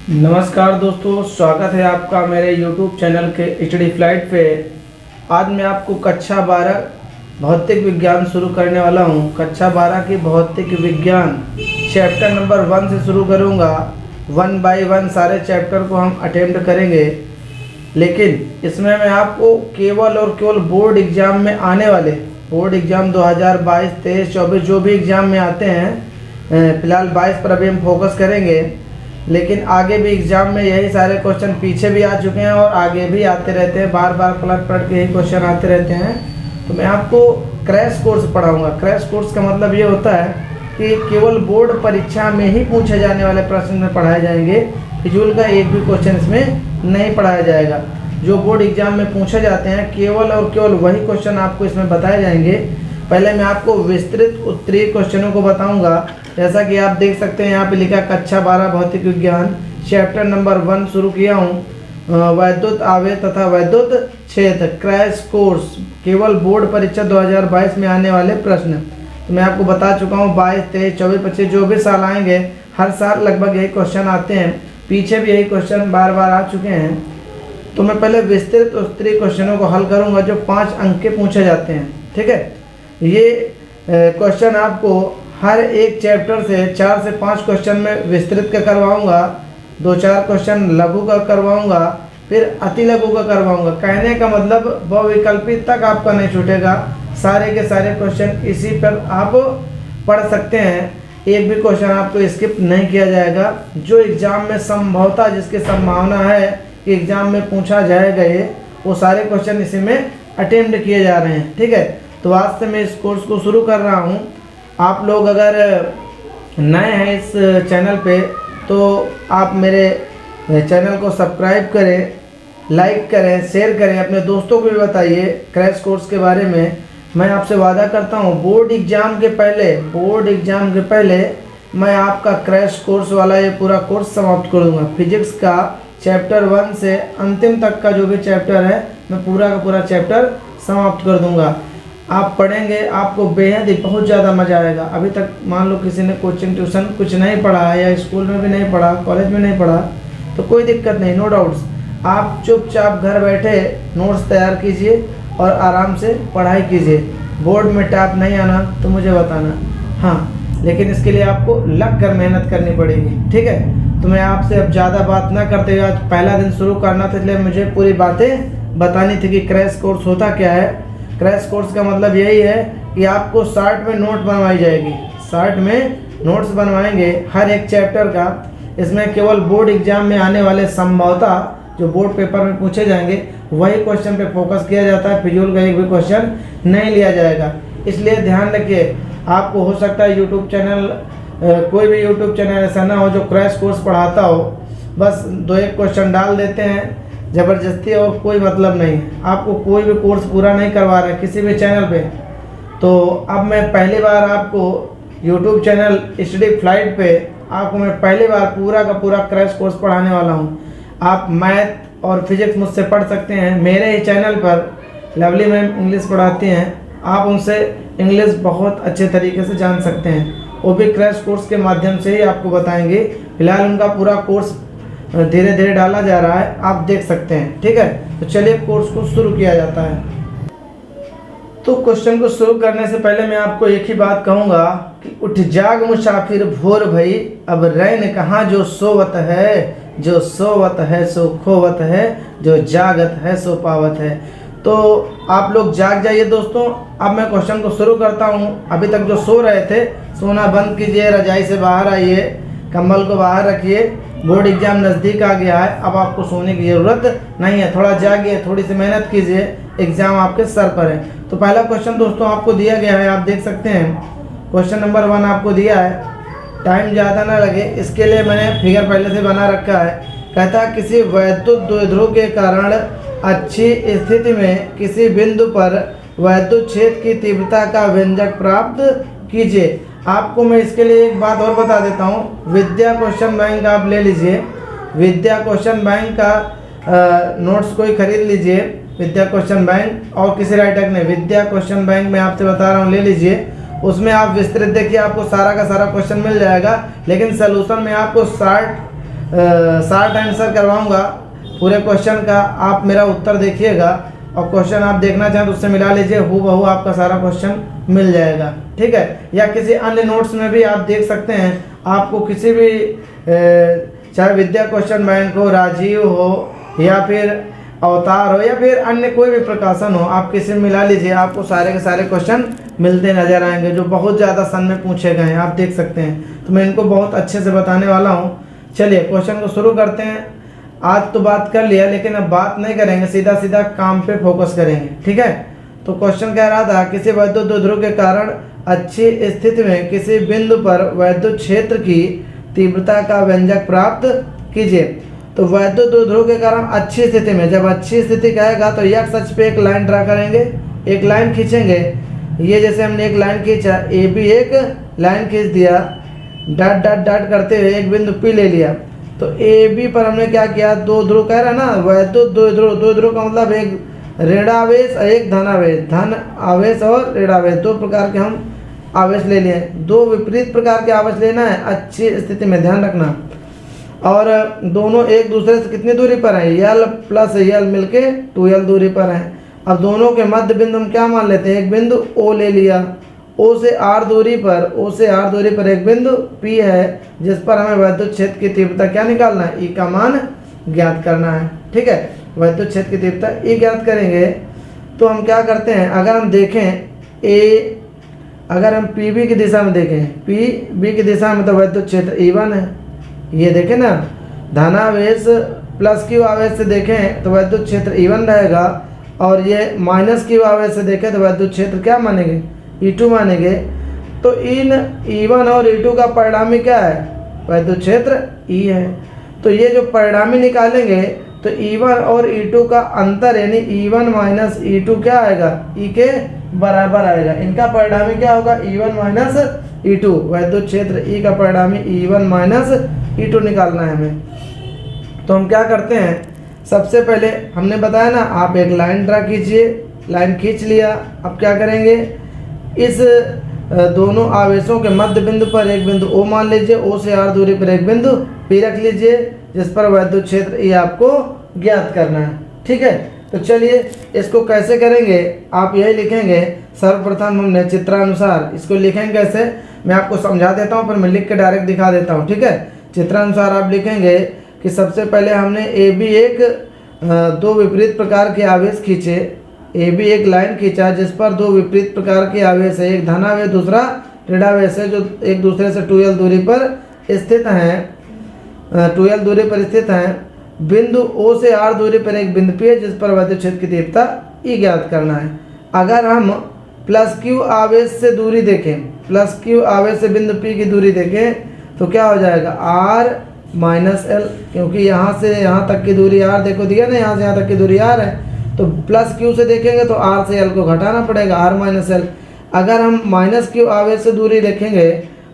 नमस्कार दोस्तों, स्वागत है आपका मेरे YouTube चैनल के HD फ्लाइट पे। आज मैं आपको कक्षा 12 भौतिक विज्ञान शुरू करने वाला हूँ। कक्षा 12 की भौतिक विज्ञान चैप्टर नंबर 1 से शुरू करूँगा। 1 बाय 1 सारे चैप्टर को हम अटेम्प्ट करेंगे, लेकिन इसमें मैं आपको केवल और केवल बोर्ड एग्ज़ाम में आने वाले बोर्ड एग्ज़ाम 2022, 23, 24 जो भी एग्ज़ाम में आते हैं, फ़िलहाल 22 पर अभी हम फोकस करेंगे। लेकिन आगे भी एग्ज़ाम में यही सारे क्वेश्चन पीछे भी आ चुके हैं और आगे भी आते रहते हैं, बार बार पलट के यही क्वेश्चन आते रहते हैं। तो मैं आपको क्रैश कोर्स पढ़ाऊंगा। क्रैश कोर्स का मतलब ये होता है कि केवल बोर्ड परीक्षा में ही पूछे जाने वाले प्रश्न में पढ़ाए जाएंगे। फिजूल का एक भी क्वेश्चन इसमें नहीं पढ़ाया जाएगा। जो बोर्ड एग्जाम में पूछे जाते हैं केवल और केवल वही क्वेश्चन आपको इसमें बताए जाएंगे। पहले मैं आपको विस्तृत उत्तरीय क्वेश्चनों को बताऊंगा। जैसा कि आप देख सकते हैं यहाँ पे लिखा कक्षा 12 भौतिक विज्ञान चैप्टर नंबर 1 शुरू किया हूँ। वैद्युत आवेश तथा वैद्युत क्षेत्र क्रैश कोर्स, केवल बोर्ड परीक्षा 2022 में आने वाले प्रश्न। तो मैं आपको बता चुका हूँ 22, 23, 24, 25 जो भी साल आएंगे, हर साल लगभग यही क्वेश्चन आते हैं। पीछे भी यही क्वेश्चन बार बार आ चुके हैं। तो मैं पहले विस्तृत उत्तरीय क्वेश्चनों को हल करूँगा जो 5 अंक के पूछे जाते हैं। ठीक है, ये क्वेश्चन आपको हर एक चैप्टर से 4 से 5 क्वेश्चन में विस्तृत का करवाऊंगा, 2-4 क्वेश्चन लघु का करवाऊंगा, फिर अति लघु का करवाऊंगा। कहने का मतलब बहुविकल्पी तक आपका नहीं छूटेगा। सारे के सारे क्वेश्चन इसी पर आप पढ़ सकते हैं। एक भी क्वेश्चन आपको स्किप नहीं किया जाएगा। जो एग्ज़ाम में संभवतः जिसकी संभावना है कि एग्ज़ाम में पूछा जाएगा, ये वो सारे क्वेश्चन इसी में अटेम्प्ट किए जा रहे हैं। ठीक है, तो आज से मैं इस कोर्स को शुरू कर रहा हूँ। आप लोग अगर नए हैं इस चैनल पे तो आप मेरे चैनल को सब्सक्राइब करें, लाइक करें, शेयर करें, अपने दोस्तों को भी बताइए क्रैश कोर्स के बारे में। मैं आपसे वादा करता हूँ बोर्ड एग्ज़ाम के पहले मैं आपका क्रैश कोर्स वाला ये पूरा कोर्स समाप्त कर दूँगा। फिजिक्स का चैप्टर 1 से अंतिम तक का जो भी चैप्टर है मैं पूरा का पूरा चैप्टर समाप्त कर दूँगा। आप पढ़ेंगे, आपको बेहद ही बहुत ज़्यादा मज़ा आएगा। अभी तक मान लो किसी ने कोचिंग ट्यूशन कुछ नहीं पढ़ा है या स्कूल में भी नहीं पढ़ा, कॉलेज में नहीं पढ़ा, तो कोई दिक्कत नहीं, नो डाउट्स। आप चुपचाप घर बैठे नोट्स तैयार कीजिए और आराम से पढ़ाई कीजिए। बोर्ड में टॉप नहीं आना तो मुझे बताना, हाँ, लेकिन इसके लिए आपको लग कर मेहनत करनी पड़ेगी। ठीक है, तो मैं आपसे अब ज़्यादा बात ना करते हुए आज पहला दिन शुरू करना था, इसलिए मुझे पूरी बातें बतानी थी कि क्रैश कोर्स होता क्या है। क्रैश कोर्स का मतलब यही है कि आपको शार्ट में नोट बनवाई जाएगी, शार्ट में नोट्स बनवाएंगे हर एक चैप्टर का। इसमें केवल बोर्ड एग्जाम में आने वाले संभवतः जो बोर्ड पेपर में पूछे जाएंगे वही क्वेश्चन पे फोकस किया जाता है। फिजूल का एक भी क्वेश्चन नहीं लिया जाएगा। इसलिए ध्यान रखिए, आपको हो सकता है यूट्यूब चैनल, कोई भी यूट्यूब चैनल ऐसा ना हो जो क्रैश कोर्स पढ़ाता हो, बस 2-1 क्वेश्चन डाल देते हैं ज़बरदस्ती और कोई मतलब नहीं। आपको कोई भी कोर्स पूरा नहीं करवा रहा है किसी भी चैनल पे। तो अब मैं पहली बार आपको YouTube चैनल HD फ्लाइट पे आपको मैं पहली बार पूरा का पूरा क्रैश कोर्स पढ़ाने वाला हूँ। आप मैथ और फिजिक्स मुझसे पढ़ सकते हैं। मेरे ही चैनल पर लवली मैम इंग्लिश पढ़ाती हैं, आप उनसे इंग्लिश बहुत अच्छे तरीके से जान सकते हैं। वो भी क्रैश कोर्स के माध्यम से ही आपको बताएंगे। फिलहाल उनका पूरा कोर्स धीरे धीरे डाला जा रहा है, आप देख सकते हैं। ठीक है, तो चलिए कोर्स को शुरू किया जाता है। तो क्वेश्चन को शुरू करने से पहले मैं आपको एक ही बात कहूँगा कि उठ जाग मुसाफिर भोर भई, अब रैन कहाँ जो सोवत है, जो सोवत है सो खोवत है, जो जागत है सो पावत है। तो आप लोग जाग जाइए दोस्तों। अब मैं क्वेश्चन को शुरू करता हूँ। अभी तक जो सो रहे थे सोना बंद कीजिए, रजाई से बाहर आइए, कंबल को बाहर रखिए। बोर्ड एग्जाम नज़दीक आ गया है, अब आपको सोने की ज़रूरत नहीं है। थोड़ा जागिए, थोड़ी सी मेहनत कीजिए, एग्ज़ाम आपके सर पर है। तो पहला क्वेश्चन दोस्तों आपको दिया गया है, आप देख सकते हैं। क्वेश्चन नंबर 1 आपको दिया है। टाइम ज़्यादा ना लगे इसके लिए मैंने फिगर पहले से बना रखा है। कहता है किसी वैद्युत द्विध्रुव के कारण अच्छी स्थिति में किसी बिंदु पर वैद्युत क्षेत्र की तीव्रता का व्यंजक प्राप्त कीजिए। आपको मैं इसके लिए एक बात और बता देता हूँ। विद्या क्वेश्चन बैंक आप ले लीजिए, विद्या क्वेश्चन बैंक का नोट्स कोई खरीद लीजिए, विद्या क्वेश्चन बैंक। और किसी राइटर ने विद्या क्वेश्चन बैंक में आपसे बता रहा हूँ ले लीजिए। उसमें आप विस्तृत देखिए, आपको सारा का सारा क्वेश्चन मिल जाएगा। लेकिन सलूशन में आपको 60 शॉर्ट आंसर करवाऊंगा पूरे क्वेश्चन का। आप मेरा उत्तर देखिएगा और क्वेश्चन आप देखना चाहें तो उससे मिला लीजिए, हूबहू आपका सारा क्वेश्चन मिल जाएगा, ठीक है। या किसी अन्य नोट्स में भी आप देख सकते हैं। आपको किसी भी चाहे विद्या क्वेश्चन बैंक हो, राजीव हो, या फिर अवतार हो, या फिर अन्य कोई भी प्रकाशन हो, आप किसी में मिला लीजिए, आपको सारे के सारे क्वेश्चन मिलते नज़र आएंगे जो बहुत ज़्यादा सन में पूछे गए हैं, आप देख सकते हैं। तो मैं इनको बहुत अच्छे से बताने वाला हूँ। चलिए क्वेश्चन को शुरू करते हैं। आज तो बात कर लिया, लेकिन अब बात नहीं करेंगे, सीधा सीधा काम पे फोकस करेंगे, ठीक है। तो क्वेश्चन कह रहा था, किसी वैद्युत द्विध्रुव के कारण अच्छी स्थिति में किसी बिंदु पर वैद्युत क्षेत्र की तीव्रता का व्यंजक प्राप्त कीजिए। तो वैद्युत द्विध्रुव के कारण अच्छी स्थिति में, जब अच्छी स्थिति कहेगा तो एक्स अक्ष पे एक लाइन ड्रा करेंगे, एक लाइन खींचेंगे। ये जैसे हमने एक लाइन खींचा, ए बी एक लाइन खींच दिया, डॉट डॉट डॉट करते हुए एक बिंदु पी ले लिया। तो ए बी पर हमने क्या किया, दो ध्रुव कह रहा है ना, वैद्युत द्विध्रुव, दो ध्रुव का मतलब एक ऋणावेश और एक धनावेश, धन आवेश और ऋणावेश, दो प्रकार के हम आवेश ले लिए। दो विपरीत प्रकार के आवेश लेना है अच्छी स्थिति में, ध्यान रखना। और दोनों एक दूसरे से कितनी दूरी पर हैं, यल प्लस यल मिलके 2l दूरी पर हैं। अब दोनों के मध्य बिंदु हम क्या मान लेते हैं, एक बिंदु O ले लिया। O से R दूरी पर एक बिंदु P है, जिस पर हमें वैद्युत क्षेत्र की तीव्रता क्या निकालना है, E का मान ज्ञात करना है, ठीक है। वैद्युत क्षेत्र की तीव्रता E ज्ञात करेंगे। तो हम क्या करते हैं, अगर हम देखें अगर हम PB की दिशा में देखें, PB की दिशा में तो वैद्युत क्षेत्र E1 है, ये देखें ना। धनावेश प्लस Q आवेश से देखें तो वैद्युत क्षेत्र E1 रहेगा, और ये माइनस Q आवेश से देखें तो वैद्युत क्षेत्र क्या मानेंगे, E2 मानेंगे। तो इन E1 और E2 का परिणामी क्या है, वैद्युत क्षेत्र E है। तो ये जो परिणामी निकालेंगे तो E1 और E2 का अंतर यानी E1 माइनस E2 क्या आएगा, E के बराबर आएगा। इनका परिणामी क्या होगा, E1 माइनस E2। वैद्युत क्षेत्र E का परिणामी E1 माइनस E2 निकालना है हमें। तो हम क्या करते हैं, सबसे पहले हमने बताया ना, आप एक लाइन ड्रा कीजिए, लाइन खींच लिया। अब क्या करेंगे, इस दोनों आवेशों के मध्य बिंदु पर एक बिंदु O मान लीजिए, O से R दूरी पर एक बिंदु P रख लीजिए, जिस पर वैद्युत क्षेत्र E आपको ज्ञात करना है, ठीक है। तो चलिए इसको कैसे करेंगे, आप यही लिखेंगे। सर्वप्रथम हमने चित्रानुसार इसको लिखेंगे कैसे, मैं आपको समझा देता हूँ, फिर मैं लिख के डायरेक्ट दिखा देता हूँ, ठीक है। चित्रानुसार आप लिखेंगे कि सबसे पहले हमने AB एक दो विपरीत प्रकार के आवेश खींचे। AB एक लाइन खींचा जिस पर दो विपरीत प्रकार के आवेश है, एक धनावेश दूसरा ऋणावेश है, जो एक दूसरे से 2l दूरी पर स्थित हैं, 2l दूरी पर स्थित हैं। बिंदु O से R दूरी पर एक बिंदु P है, जिस पर वैद्युत क्षेत्र की तीव्रता E ज्ञात करना है। अगर हम प्लस Q आवेश से दूरी देखें, प्लस Q आवेश से बिंदु P की दूरी देखें तो क्या हो जाएगा, R माइनस L, क्योंकि यहाँ से यहाँ तक की दूरी R देखो दिया ना, यहाँ से यहाँ तक की दूरी R है। तो प्लस Q से देखेंगे तो R से L को घटाना पड़ेगा, R माइनस L। अगर हम माइनस Q आवेश से दूरी देखेंगे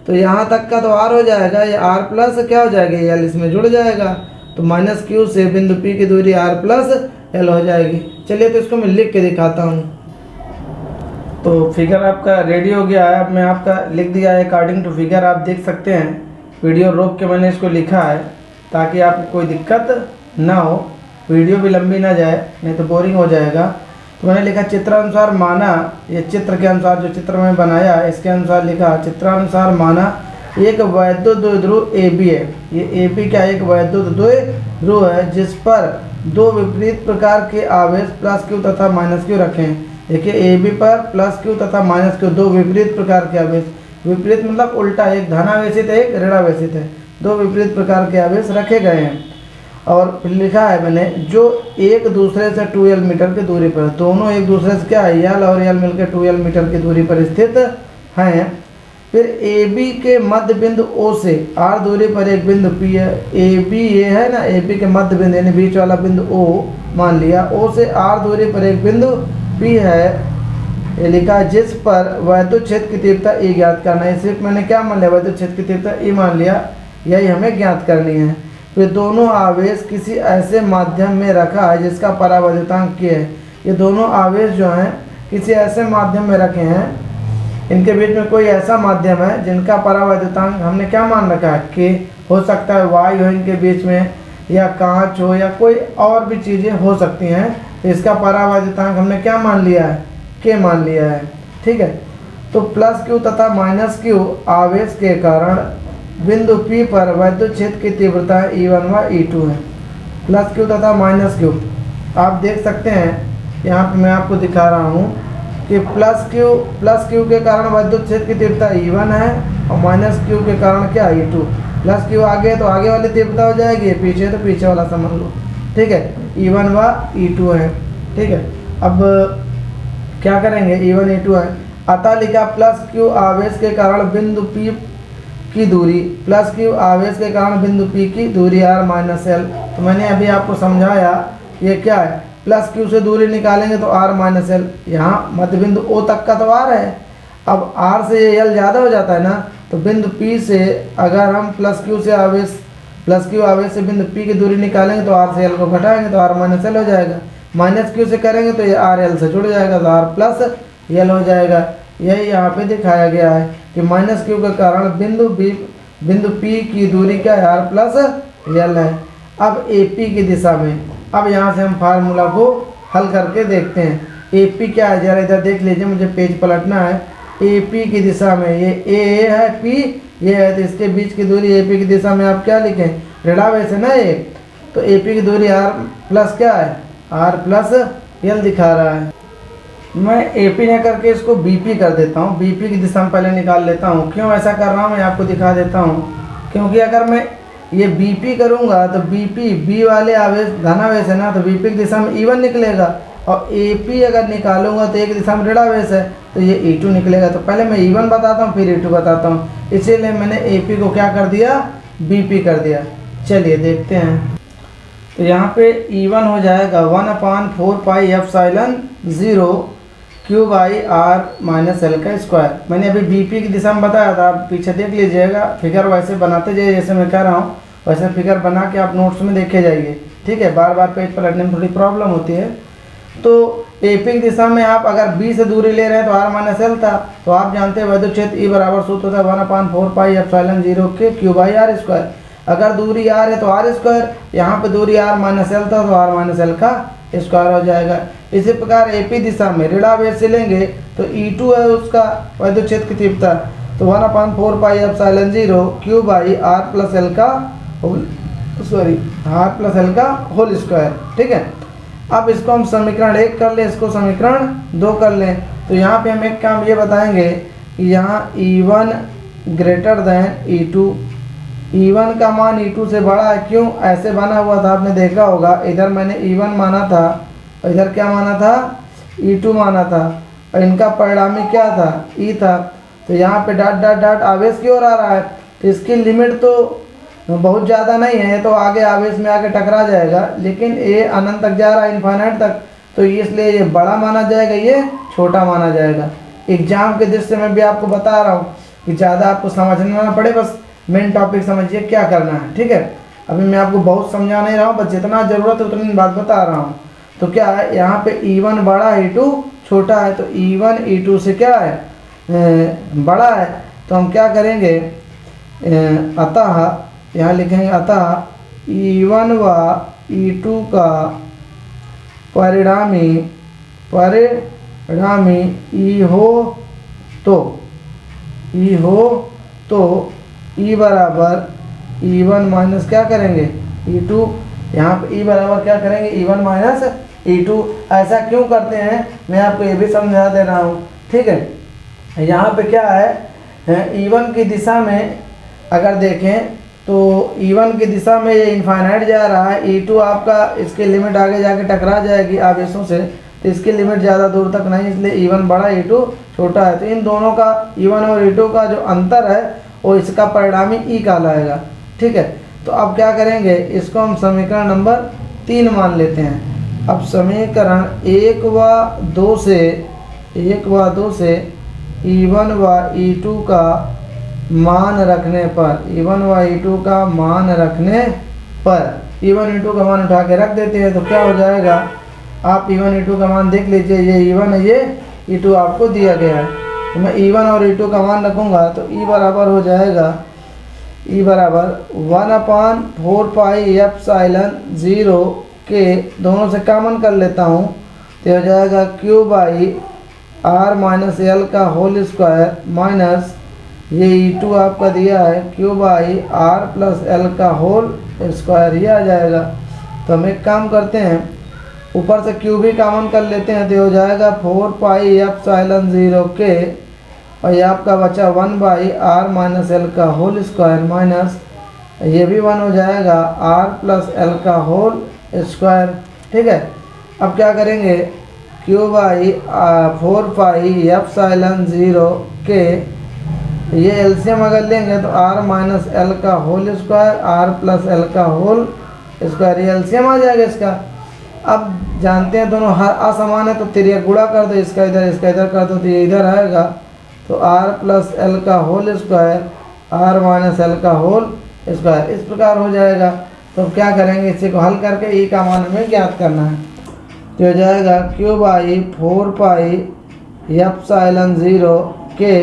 तो यहाँ तक का तो R हो जाएगा, ये R प्लस क्या हो जाएगा, ये L इसमें जुड़ जाएगा। तो माइनस Q से बिंदु P की दूरी R प्लस L हो जाएगी। चलिए तो इसको मैं लिख के दिखाता हूँ। तो फिगर आपका रेडी हो गया है। अब मैं आपका लिख दिया है अकॉर्डिंग टू फिगर, आप देख सकते हैं। वीडियो रोक के मैंने इसको लिखा है ताकि आपको कोई दिक्कत ना हो, वीडियो भी लंबी ना जाए, नहीं तो बोरिंग हो जाएगा। तो मैंने लिखा चित्रानुसार माना, ये चित्र के अनुसार जो चित्र में बनाया इसके अनुसार लिखा, चित्रानुसार माना एक वैद्युत द्विध्रुव AB है। ये AB क्या एक वैद्युत द्विध्रुव है, जिस पर दो विपरीत प्रकार के आवेश प्लस Q तथा माइनस Q रखे हैं। देखिए AB पर प्लस Q तथा माइनस Q दो विपरीत प्रकार के आवेश, विपरीत मतलब उल्टा, एक धनावेशित है एक ऋणावेशित है, दो विपरीत प्रकार के आवेश रखे गए हैं। और फिर लिखा है मैंने, जो एक दूसरे से 2l मीटर की दूरी पर, दोनों एक दूसरे से क्या है, यल और यल मिलकर 2l मीटर की दूरी पर स्थित हैं। फिर AB के मध्य बिंदु O से R दूरी पर एक बिंदु P है। AB ये है ना, AB के मध्य बिंदु यानी बीच वाला बिंदु O मान लिया। O से R दूरी पर एक बिंदु P है, ये लिखा, जिस पर वैद्युत क्षेत्र की तीव्रता E ज्ञात करना है। सिर्फ मैंने क्या मान लिया, वैद्युत क्षेत्र की तीव्रता E मान लिया, यही हमें ज्ञात करनी है। फिर दोनों आवेश किसी ऐसे माध्यम में रखा है जिसका परावैद्युतांक K है। ये दोनों आवेश जो हैं किसी ऐसे माध्यम में रखे हैं, इनके बीच में कोई ऐसा माध्यम है जिनका परावैद्युतांक हमने क्या मान रखा है, K। हो सकता है वायु हो इनके बीच में, या कांच हो, या कोई और भी चीज़ें हो सकती हैं। तो इसका परावैद्युतांक हमने क्या मान लिया है, के मान लिया है। ठीक है, तो प्लस क्यू तथा माइनस क्यू आवेश के कारण बिंदु P पर वैद्युत क्षेत्र की तीव्रता E1 व E2 है। प्लस क्यू तथा माइनस क्यू आप देख सकते हैं, यहाँ पे मैं आपको दिखा रहा हूँ कि प्लस क्यू के कारण वैद्युत क्षेत्र की तीव्रता E1 है और माइनस क्यू के कारण क्या E2। प्लस क्यू आगे तो आगे वाली तीव्रता हो जाएगी, पीछे तो पीछे वाला समझ लो। ठीक है, E1 व E2 है। ठीक है, अब क्या करेंगे, E1 E2 है, अतः लिखा प्लस क्यू आवेश के कारण बिंदु P की दूरी, प्लस क्यू आवेश के कारण बिंदु P की दूरी r माइनस एल। तो मैंने अभी आपको समझाया ये क्या है, प्लस क्यू से दूरी निकालेंगे तो r माइनस एल, यहाँ मध्य बिंदु O तक का तो r है। अब r से ये l ज़्यादा हो जाता है ना, तो बिंदु P से अगर हम प्लस क्यू आवेश से बिंदु P की दूरी निकालेंगे तो r से l को घटाएंगे तो r माइनस एल हो जाएगा। माइनस क्यू से करेंगे तो ये r l से जुड़ जाएगा तो r प्लस l हो जाएगा। यही यहाँ पे दिखाया गया है कि माइनस क्यू के कारण बिंदु P की दूरी क्या है, r प्लस l है। अब AP की दिशा में, अब यहाँ से हम फार्मूला को हल करके देखते हैं। AP क्या है, जरा इधर देख लीजिए, मुझे पेज पलटना है। AP की दिशा में ये A है, P ये है, तो इसके बीच की दूरी AP की दिशा में आप क्या लिखें, ऋणावेश है ना ये, तो AP की दूरी r प्लस क्या है, r प्लस l दिखा रहा है। मैं AP ने करके इसको BP कर देता हूँ, BP की दिशा में पहले निकाल लेता हूँ। क्यों ऐसा कर रहा हूँ मैं आपको दिखा देता हूँ, क्योंकि अगर मैं ये BP करूँगा तो BP B वाले आवेश धनावेश है ना, तो BP की दिशा में E1 निकलेगा, और AP अगर निकालूंगा तो एक दिशा में ऋणावेश है तो ये E2 निकलेगा। तो पहले मैं E1 बताता हूँ फिर E2 बताता हूँ, इसीलिए मैंने AP को क्या कर दिया, BP कर दिया। चलिए देखते हैं, तो यहाँ पे E1 हो जाएगा 1/4 pi epsilon 0 Q by r minus L का स्क्वायर। मैंने अभी BP की दिशा में बताया था, आप पीछे देख लीजिएगा, फिगर वैसे बनाते जाइए जैसे मैं कह रहा हूँ, वैसे फिगर बना के आप नोट्स में देखे जाइए। ठीक है, बार बार पेज पर पलटने में थोड़ी प्रॉब्लम होती है। तो AP की दिशा में आप अगर B से दूरी ले रहे हैं तो r माइनस एल था, तो आप जानते हैं वैद्युत क्षेत्र E बराबर सूत्र होता है 1/4 पाई एप्सिलॉन 0 के क्यू बाई r स्क्वायर। अगर दूरी r है तो r स्क्वायर, यहाँ पे दूरी r माइनस एल था तो r माइनस एल का स्क्वायर हो जाएगा। इसी प्रकार AP दिशा में ऋणावेश से लेंगे तो E2 है उसका वैद्युत क्षेत्र की तीव्रता, तो 1/4 pi epsilon 0 Q by r plus L का होल स्क्वायर। ठीक है, अब इसको हम समीकरण 1 कर लें, इसको समीकरण 2 कर लें। तो यहाँ पे हम एक काम ये बताएंगे कि यहाँ E1 greater than E2, E1 का मान E2 से बड़ा है। क्यों ऐसे बना हुआ था, आपने देखा होगा, इधर मैंने E1 माना था और इधर क्या माना था, E2 माना था, और इनका परिणामी क्या था, E था। तो यहाँ पे डॉट डॉट डॉट आवेश की ओर आ रहा है, तो इसकी लिमिट तो बहुत ज़्यादा नहीं है, तो आगे आवेश में आके टकरा जाएगा, लेकिन ये अनंत तक जा रहा है, इन्फाइनाइट तक, तो इसलिए ये बड़ा माना जाएगा, ये छोटा माना जाएगा। एग्जाम के दृष्टि में भी आपको बता रहा हूँ कि ज़्यादा आपको समझना ना पड़े, बस मेन टॉपिक समझिए क्या करना है। ठीक है, अभी मैं आपको बहुत समझा नहीं रहा हूँ, बस जितना ज़रूरत है उतनी बात बता रहा हूँ। तो क्या है, यहाँ पे E1 बड़ा है, E2 छोटा है, तो E1 E2 से क्या है, बड़ा है। तो हम क्या करेंगे, अतः यहाँ लिखेंगे अतः E1 व E2 का परिणामी E हो तो E बराबर E1 माइनस क्या करेंगे, E2। यहाँ पे E बराबर क्या करेंगे, E1 माइनस E2। ऐसा क्यों करते हैं मैं आपको ये भी समझा दे रहा हूँ। ठीक है, यहाँ पे क्या है, E1 की दिशा में अगर देखें तो E1 की दिशा में ये इनफाइनाइट जा रहा है, E2 आपका इसकी लिमिट आगे जाके टकरा जाएगी आवेशों से, तो इसकी लिमिट ज़्यादा दूर तक नहीं, इसलिए E1 बड़ा E2 छोटा है। तो इन दोनों का E1 और E2 का जो अंतर है वो इसका परिणामी E कहलाएगा। ठीक है, तो अब क्या करेंगे, इसको हम समीकरण नंबर 3 मान लेते हैं। अब समीकरण 1 व 2 से E1 व E2 का मान रखने पर E1 व E2 का मान रखने पर E1 E2 का मान उठा के रख देते हैं, तो क्या हो जाएगा, आप E1 E2 का मान देख लीजिए, ये E1 है, ये E2 आपको दिया गया है। तो मैं E1 और E2 का मान रखूँगा तो E बराबर हो जाएगा ई बराबर 1/4 पाई एप्सिलॉन 0 के, दोनों से कॉमन कर लेता हूँ तो हो जाएगा Q by R minus L का होल स्क्वायर माइनस ये E2 आपका दिया है Q by R plus L का होल स्क्वायर, ये आ जाएगा। तो हम एक काम करते हैं, ऊपर से क्यू भी कॉमन कर लेते हैं तो हो जाएगा 4 पाई एप्सिलॉन 0 के, और ये आपका बचा 1/r माइनस एल का होल स्क्वायर माइनस ये भी 1 हो जाएगा r प्लस एल का होल स्क्वायर। ठीक है, अब क्या करेंगे, क्यू बाई 4 पाई एप्सिलॉन 0 के, ये एलसीएम अगर लेंगे तो r माइनस एल का whole square r plus L का होल स्क्वायर, ये एलसीएम आ जाएगा इसका। अब जानते हैं दोनों हर असमान है तो तिरिया गुणा कर दो, इसका इधर कर दो तो ये इधर आएगा, तो r प्लस एल का whole square r minus L का होल स्क्वायर, इस प्रकार हो जाएगा। तो क्या करेंगे, इसी को हल करके ई का मान हमें ज्ञात करना है। तो हो जाएगा क्यू बाई 4 पाई एप्सिलॉन 0 के,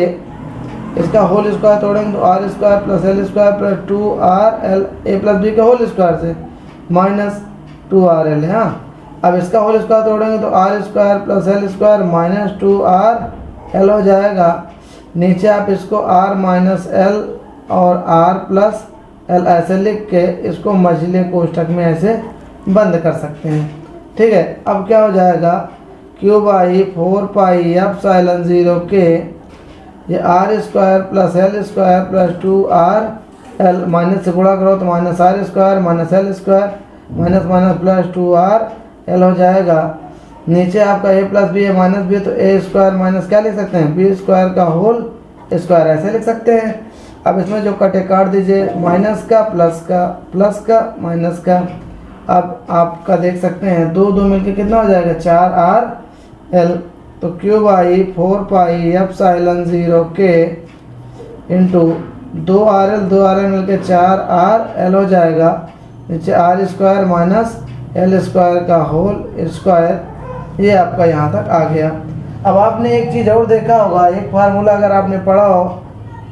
इसका होल स्क्वायर तोड़ेंगे तो R square plus L square plus 2r A plus B का होल स्क्वायर से माइनस 2rl है। हाँ, अब इसका होल स्क्वायर तोड़ेंगे तो R square plus L square minus 2rl हो जाएगा। नीचे आप इसको r माइनस एल और r प्लस एल ऐसे लिख के इसको मझले कोष्ठक में ऐसे बंद कर सकते हैं। ठीक है, अब क्या हो जाएगा, क्यू बाई 4 पाई एप्सिलॉन 0 के, ये R square plus L square plus 2rl, minus से गुणा करो तो minus R square minus L square minus minus plus 2rl हो जाएगा। नीचे आपका a प्लस बी है माइनस बी, तो ए स्क्वायर माइनस क्या लिख सकते हैं, बी स्क्वायर का होल स्क्वायर ऐसे लिख सकते हैं। अब इसमें जो कटे काट दीजिए, माइनस का प्लस का माइनस का। अब आपका देख सकते हैं 2 मिलके कितना हो जाएगा, 4rl। तो क्यू बाई 4 पाई एप्सिलॉन 0 के इंटू 2rl मिलके 4rl हो जाएगा। नीचे R square minus L square का होल स्क्वायर, ये आपका यहाँ तक आ गया। अब आपने एक चीज़ और देखा होगा, एक फार्मूला अगर आपने पढ़ा हो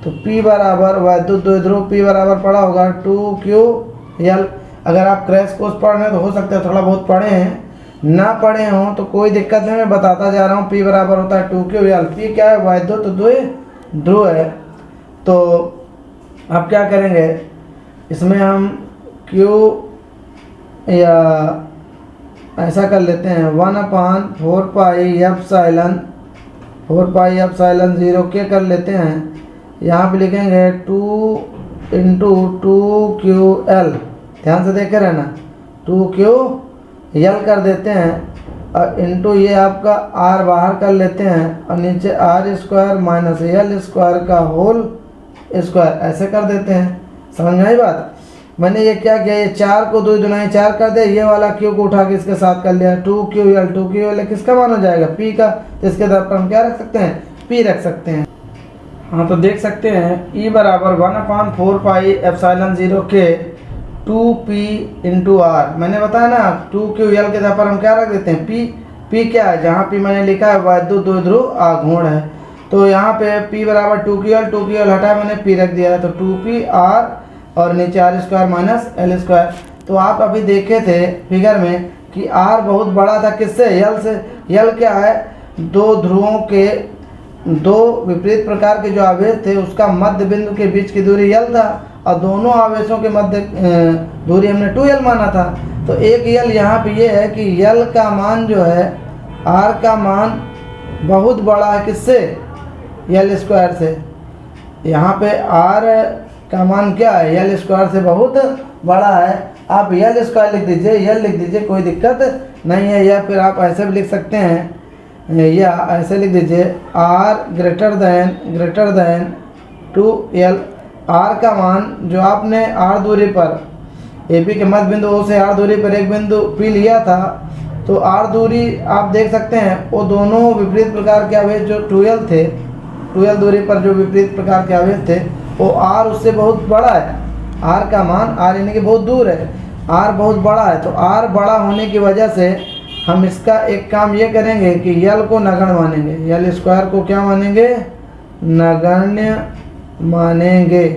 तो P बराबर वैद्युत द्विध्रुव P बराबर पढ़ा होगा 2ql। अगर आप क्रैश कोर्स पढ़ रहे हैं तो हो सकता है थोड़ा बहुत पढ़े हैं, ना पढ़े हों तो कोई दिक्कत नहीं, मैं बताता जा रहा हूँ। P बराबर होता है 2ql। P क्या है, वैद्युत द्विध्रुव है। तो अब क्या करेंगे, इसमें हम Q या ऐसा कर लेते हैं 1/4 पाई एप्सिलॉन 0 के कर लेते हैं। यहाँ पे लिखेंगे 2 इंटू 2ql, ध्यान से देखे रहना, 2ql कर देते हैं और इंटू ये आपका r बाहर कर लेते हैं और नीचे R square minus L square का होल स्क्वायर ऐसे कर देते हैं। समझ में आई बात। मैंने ये क्या किया, ये 4 को 2 दुनाई 4 कर दे, ये वाला क्यू को उठा के इसके साथ कर लिया, 2ql किसका मान हो जाएगा, p का। तो इसके तरफ पर हम क्या रख सकते हैं, p रख सकते हैं। हाँ, तो देख सकते हैं E बराबर 1/4 पाई एप्सिलॉन 0 के 2p इंटू आर। मैंने बताया ना 2ql के तरफ पर हम क्या रख देते हैं, p क्या है, जहाँ p मैंने लिखा है वैद्युत द्विध्रुव आघूर्ण है, तो यहाँ पे p बराबर 2ql हटाया मैंने p रख दिया है, तो 2p r और नीचे R square minus L square. तो आप अभी देखे थे फिगर में कि r बहुत बड़ा था किससे, यल से। यल क्या है, दो ध्रुवों के दो विपरीत प्रकार के जो आवेश थे उसका मध्य बिंदु के बीच की दूरी यल था, और दोनों आवेशों के मध्य दूरी हमने 2l माना था। तो एक यल यहाँ पे ये है कि यल का मान जो है, r का मान बहुत बड़ा है किससे, यल स्क्वायर से। यहाँ पे r का मान क्या है, यल स्क्वायर से बहुत बड़ा है। आप यल स्क्वायर लिख दीजिए, यल लिख दीजिए, कोई दिक्कत नहीं है। या फिर आप ऐसे भी लिख सकते हैं, या ऐसे लिख दीजिए r greater than 2l। r का मान जो आपने r दूरी पर AB के मध्य बिंदु O से r दूरी पर एक बिंदु P लिया था, तो r दूरी आप देख सकते हैं वो दोनों विपरीत प्रकार के आवेश जो 2l थे, 2l दूरी पर जो विपरीत प्रकार के आवेश थे वो r उससे बहुत बड़ा है। r का मान, r यानी कि बहुत दूर है, r बहुत बड़ा है। तो r बड़ा होने की वजह से हम इसका एक काम ये करेंगे कि यल को नगण्य मानेंगे, यल स्क्वायर को क्या मानेंगे, नगण्य मानेंगे।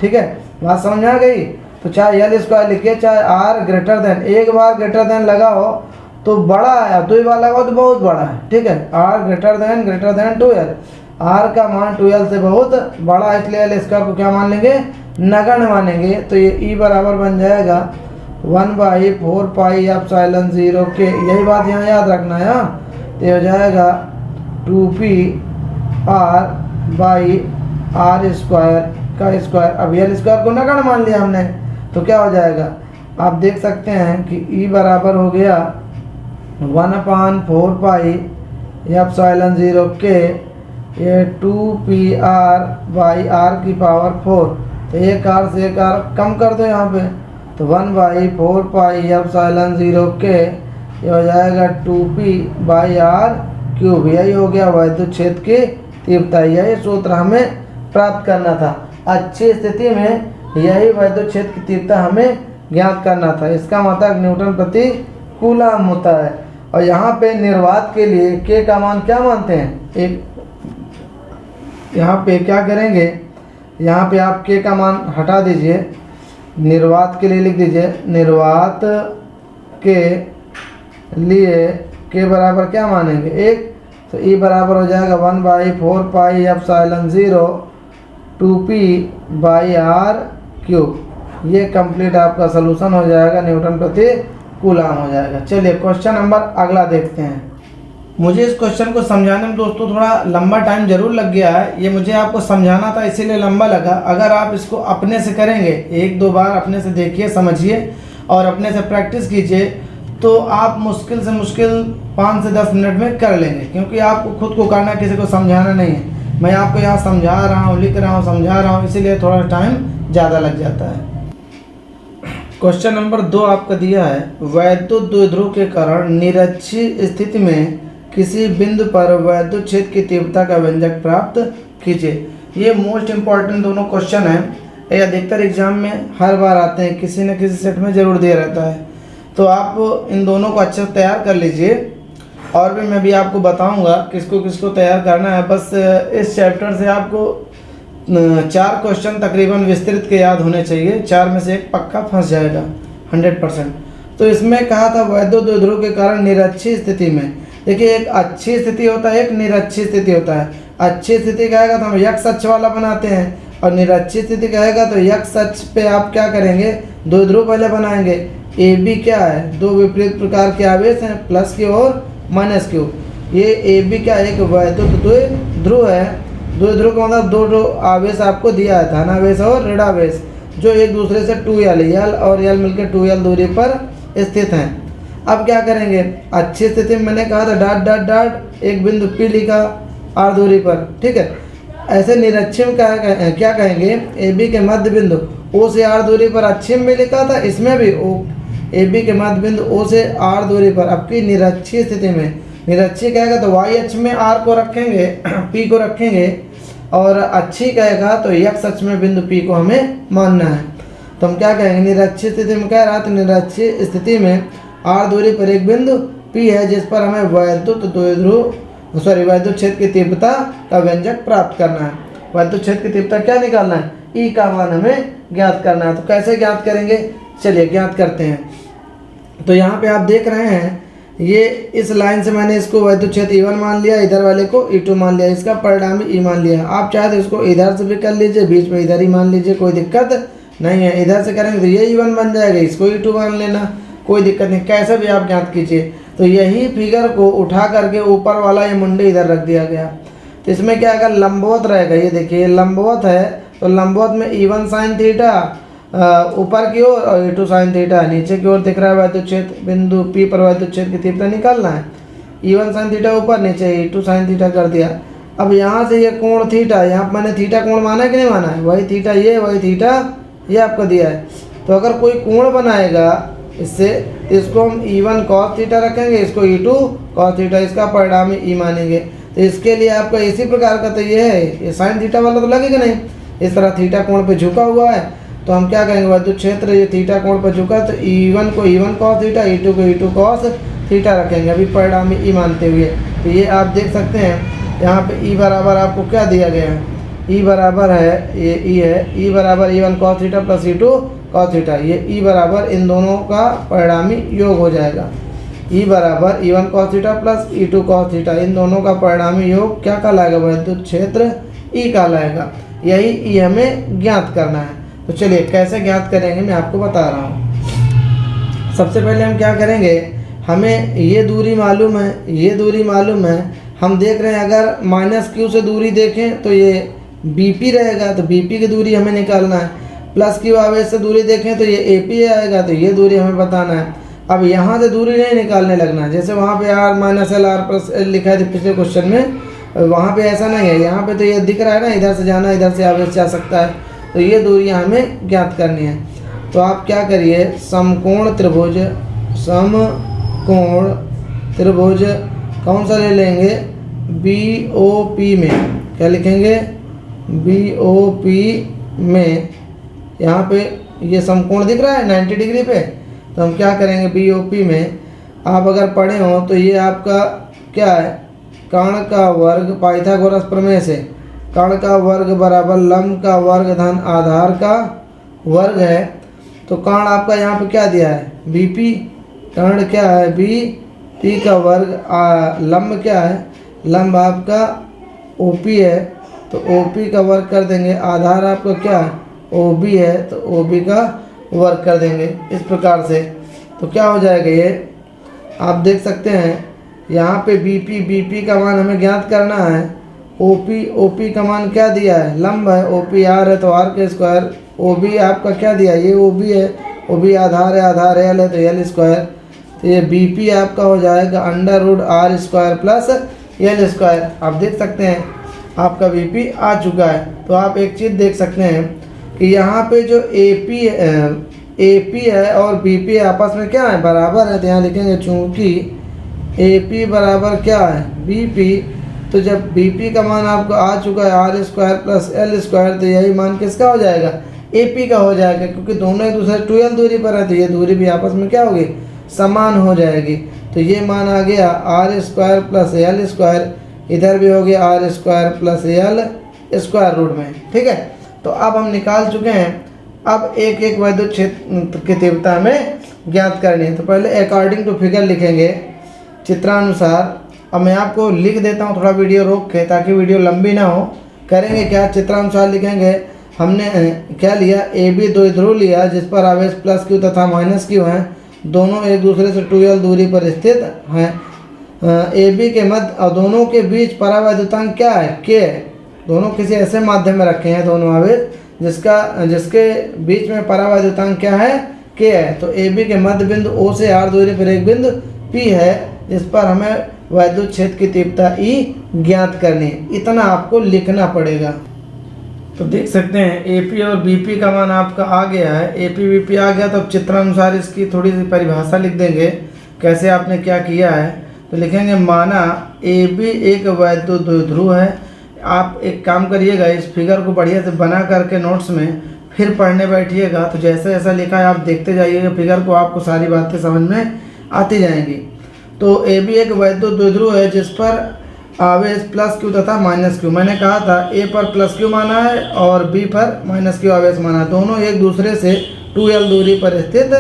ठीक है, बात समझ आ गई। तो चाहे एल स्क्वायर लिखिए, चाहे आर ग्रेटर देन, एक बार ग्रेटर देन लगाओ तो बड़ा है, दो बार लगाओ तो बहुत बड़ा है, ठीक है। Are greater then 2l, are का मान 2l से बहुत बड़ा है, इसलिए एल स्क्वायर को क्या मान लेंगे, नगण्य मानेंगे। तो ये ई बराबर बन जाएगा 1/4 पाई एप्सिलॉन 0 के, यही बात यहाँ याद रखना है। तो ये हो जाएगा 2p r by R square का स्क्वायर। अब एल स्क्वायर को नगण्य मान लिया हमने, तो क्या हो जाएगा, आप देख सकते हैं कि ई बराबर हो गया 1/4 पाई एप्सिलॉन 0 के, ये 2pr बाई आर की पावर 4। तो एक आर से एक आर कम कर दो यहाँ पे, तो 1/4 पाई एप्सिलॉन 0 के, ये हो जाएगा 2p बाई आर क्यूब। यही हो गया वैद्युत क्षेत्र की तीव्रता। यही सूत्र हमें प्राप्त करना था। अच्छी स्थिति में यही वैद्युत क्षेत्र की तीव्रता हमें ज्ञात करना था। इसका मतलब न्यूटन प्रति कूलम होता है। और यहाँ पे निर्वात के लिए के का मान क्या मानते हैं, एक यहाँ पे क्या करेंगे, यहाँ पे आप के का मान हटा दीजिए, निर्वात के लिए लिख दीजिए, निर्वात के लिए के बराबर क्या मानेंगे, एक। तो ई बराबर हो जाएगा 1/4 pi epsilon 0 2p by R cube. ये कंप्लीट आपका सलूशन हो जाएगा, न्यूटन प्रति कूलम हो जाएगा। चलिए क्वेश्चन नंबर अगला देखते हैं। मुझे इस क्वेश्चन को समझाने में दोस्तों थोड़ा लंबा टाइम जरूर लग गया है। ये मुझे आपको समझाना था इसीलिए लंबा लगा। अगर आप इसको अपने से करेंगे, एक दो बार अपने से देखिए, समझिए और अपने से प्रैक्टिस कीजिए, तो आप मुश्किल से मुश्किल 5 से 10 मिनट में कर लेंगे। क्योंकि आपको खुद को करना, किसी को समझाना नहीं है। मैं आपको यहाँ समझा रहा हूँ, लिख रहा हूँ, समझा रहा हूँ, इसीलिए थोड़ा टाइम ज़्यादा लग जाता है। क्वेश्चन नंबर 2 आपका दिया है, वैद्युत द्विध्रुव के कारण निरक्षीय स्थिति में किसी बिंदु पर वैद्युत क्षेत्र की तीव्रता का व्यंजक प्राप्त कीजिए। ये मोस्ट इम्पॉर्टेंट दोनों क्वेश्चन हैं। ये अधिकतर एग्जाम में हर बार आते हैं, किसी न किसी सेट में ज़रूर दिया रहता है। तो आप इन दोनों को अच्छे से तैयार कर लीजिए। और भी मैं भी आपको बताऊंगा किसको किसको तैयार करना है। बस इस चैप्टर से आपको 4 क्वेश्चन तकरीबन विस्तृत के याद होने चाहिए। 4 में से एक पक्का फंस जाएगा 100%। तो इसमें कहा था वैद्युत द्विध्रुव के कारण निरक्षीय स्थिति में। देखिए, एक अच्छी स्थिति होता है, एक निरक्षीय स्थिति होता है। अच्छी स्थिति कहेगा तो हम x अक्ष वाला बनाते हैं, और निरक्षीय स्थिति कहेगा तो x अक्ष पे आप क्या करेंगे, द्विध्रुव पहले बनाएंगे। ए बी क्या है, दो विपरीत प्रकार के आवेश हैं, प्लस की और माइनस की ओर। ये ए बी क्या, एक वैद्युत द्विध्रुव है। द्विध्रुव का मतलब दो आवेश आपको दिया है, धनावेश और ऋणावेश, जो एक दूसरे से 2l यल और यल मिलकर 2l दूरी पर स्थित हैं। अब क्या करेंगे, अच्छी स्थिति में मैंने कहा था डॉट डॉट डॉट एक बिंदु P लिखा r दूरी पर, ठीक है। ऐसे निरक्षीय में क्या कहेंगे, ए बी के मध्य बिंदु O से r दूरी पर अक्षीय में लिखा था, इसमें भी ए बी के मध्य बिंदु O से r दूरी पर। अब की निरक्षीय स्थिति में, निरक्षीय कहेगा तो y अक्ष में r को रखेंगे, P को रखेंगे, और अच्छी कहेगा तो x अक्ष में बिंदु P को हमें मानना है। तो हम क्या कहेंगे, निरक्षीय स्थिति में कह रहा तो निरक्षीय स्थिति में r दूरी पर एक बिंदु P है, जिस पर हमें वैद्युत क्षेत्र की तीव्रता का व्यंजक प्राप्त करना है। वैद्युत क्षेत्र की तीव्रता क्या निकालना है, E का मान हमें ज्ञात करना है। तो कैसे ज्ञात करेंगे, चलिए ज्ञात करते हैं। तो यहाँ पे आप देख रहे हैं, ये इस लाइन से मैंने इसको वैद्युत क्षेत्र E1 मान लिया, इधर वाले को E2 मान लिया, इसका परिणामी E मान लिया। आप चाहे तो इसको इधर से भी कर लीजिए, बीच में इधर ही मान लीजिए, कोई दिक्कत नहीं है। इधर से करेंगे तो ये E1 बन जाएगा, इसको E2 मान लेना, कोई दिक्कत नहीं। कैसे भी आप ज्ञात कीजिए। तो यही फिगर को उठा करके ऊपर वाला ये मुंडे इधर रख दिया गया। तो इसमें क्या आएगा, लंबवत रहेगा। ये देखिए लंबवत है, तो लंबवत में E1 साइन थीटा ऊपर की ओर और E2 साइन थीटा नीचे की ओर दिख रहा है। वैद्युत क्षेत्र बिंदु P पर वैद्युत क्षेत्र की तीव्रता निकालना है। E1 साइन थीटा ऊपर, नीचे E2 साइन थीटा कर दिया। अब यहाँ से ये कोण थीटा, यहाँ पर मैंने थीटा कोण माना है कि नहीं माना है, वही थीटा ये, वही थीटा ये आपको दिया है। तो अगर कोई कोण बनाएगा इससे, इसको हम E1 cos थीटा रखेंगे, इसको E2 cos थीटा, इसका परिणामी E मानेंगे। तो इसके लिए आपका इसी प्रकार का तो ये है, ये साइन थीटा वाला तो लगेगा नहीं। इस तरह थीटा कोण पे झुका हुआ है, तो हम क्या कहेंगे, वैद्युत क्षेत्र ये थीटा कोण पर झुका, तो E1 को E1 cos थीटा, E2 को E2 cos थीटा रखेंगे, अभी परिणामी E मानते हुए। तो ये आप देख सकते हैं यहाँ पे E बराबर आपको क्या दिया गया है, ई बराबर है, ये ई है, ई बराबर E1 cos theta plus E2 cos theta, ये ई बराबर इन दोनों का परिणामी योग हो जाएगा। ई बराबर E1 cos theta plus E2 cos theta, इन दोनों का परिणामी योग क्या कहलाएगा? विद्युत क्षेत्र ई कहलाएगा। यही ई हमें ज्ञात करना है। तो चलिए कैसे ज्ञात करेंगे मैं आपको बता रहा हूँ। सबसे पहले हम क्या करेंगे, हमें ये दूरी मालूम है, ये दूरी मालूम है। हम देख रहे हैं अगर -q से दूरी देखें तो ये BP रहेगा, तो BP की दूरी हमें निकालना है। +q आवेश से दूरी देखें तो ये AP आएगा, तो ये दूरी हमें बताना है। अब यहाँ से दूरी नहीं निकालने लगना, जैसे वहाँ पे r-l r+l लिखा है पिछले क्वेश्चन में, वहाँ पे ऐसा नहीं है। यहाँ पे तो ये दिख रहा है ना, इधर से जाना इधर से आवेश जा सकता है। तो ये दूरियाँ हमें ज्ञात करनी है। तो आप क्या करिए, समकोण त्रिभुज कौन सा ले लेंगे? BOP में क्या लिखेंगे? BOP में यहाँ पे ये समकोण दिख रहा है 90 डिग्री पे, तो हम क्या करेंगे BOP में, आप अगर पढ़े हो तो ये आपका क्या है? कर्ण का वर्ग, पाइथागोरस प्रमेय से कर्ण का वर्ग बराबर लंब का वर्ग धन आधार का वर्ग है। तो कर्ण आपका यहाँ पे क्या दिया है? BP, कर्ण क्या है? BP का वर्ग, लंब क्या है? लंब आपका OP है, तो OP का वर्ग कर देंगे। आधार आपका क्या है? OB है, तो OB का वर्ग कर देंगे इस प्रकार से। तो क्या हो जाएगा ये, आप देख सकते हैं यहाँ पे BP का मान हमें ज्ञात करना है। OP का मान क्या दिया है? लंब है, OP R है तो R के स्क्वायर। OB आपका क्या दिया? ये OB है, OB आधार है, आधार L है तो L स्क्वायर। तो ये BP आपका हो जाएगा √R² प्लस L स्क्वायर। आप देख सकते हैं आपका BP आ चुका है। तो आप एक चीज़ देख सकते हैं कि यहाँ पे जो AP है और BP आपस में क्या है? बराबर है। तो यहाँ लिखेंगे चूँकि AP बराबर क्या है? BP, तो जब BP का मान आपको आ चुका है R² प्लस L स्क्वायर, तो यही मान किसका हो जाएगा? AP का हो जाएगा, क्योंकि दोनों एक दूसरे 2l दूरी पर है, तो ये दूरी भी आपस में क्या होगी? समान हो जाएगी। तो ये मान आ गया R² प्लस L स्क्वायर, इधर भी हो गया R² plus L square root में। ठीक है, तो अब हम निकाल चुके हैं। अब एक एक विद्युत क्षेत्र की तीव्रता हमें ज्ञात करनी है। तो पहले अकॉर्डिंग टू फिगर लिखेंगे चित्रानुसार। अब मैं आपको लिख देता हूँ थोड़ा वीडियो रोक के, ताकि वीडियो लंबी ना हो। करेंगे क्या? चित्रानुसार लिखेंगे। हमने क्या लिया? AB दो ध्रुव लिया जिस पर आवेश +q तथा -q हैं, दोनों एक दूसरे से 2l दूरी पर स्थित हैं। AB के मध्य और दोनों के बीच परावैद्युतांक क्या है? K है। दोनों किसी ऐसे माध्यम में रखे हैं दोनों आवेश जिसके बीच में परावैद्युतांक क्या है? K है। तो AB के मध्य बिंदु O से R दूरी पर एक बिंदु P है जिस पर हमें वैद्युत क्षेत्र की तीव्रता E ज्ञात करनी है। इतना आपको लिखना पड़ेगा। तो देख सकते हैं AP और BP का मान आपका आ गया है। AP BP आ गया, तो अब चित्रानुसार इसकी थोड़ी सी परिभाषा लिख देंगे कैसे आपने क्या किया है। तो लिखेंगे माना AB एक वैद्युत द्विध्रुव है। आप एक काम करिएगा, इस फिगर को बढ़िया से बना करके नोट्स में फिर पढ़ने बैठिएगा। तो जैसे जैसा लिखा है आप देखते जाइएगा फिगर को, आपको सारी बातें समझ में आती जाएंगी। तो AB एक वैद्युत द्विध्रुव है जिस पर आवेश +q तथा -q, मैंने कहा था A पर +q माना है और B पर -q आवेश माना है। दोनों एक दूसरे से 2l दूरी पर स्थित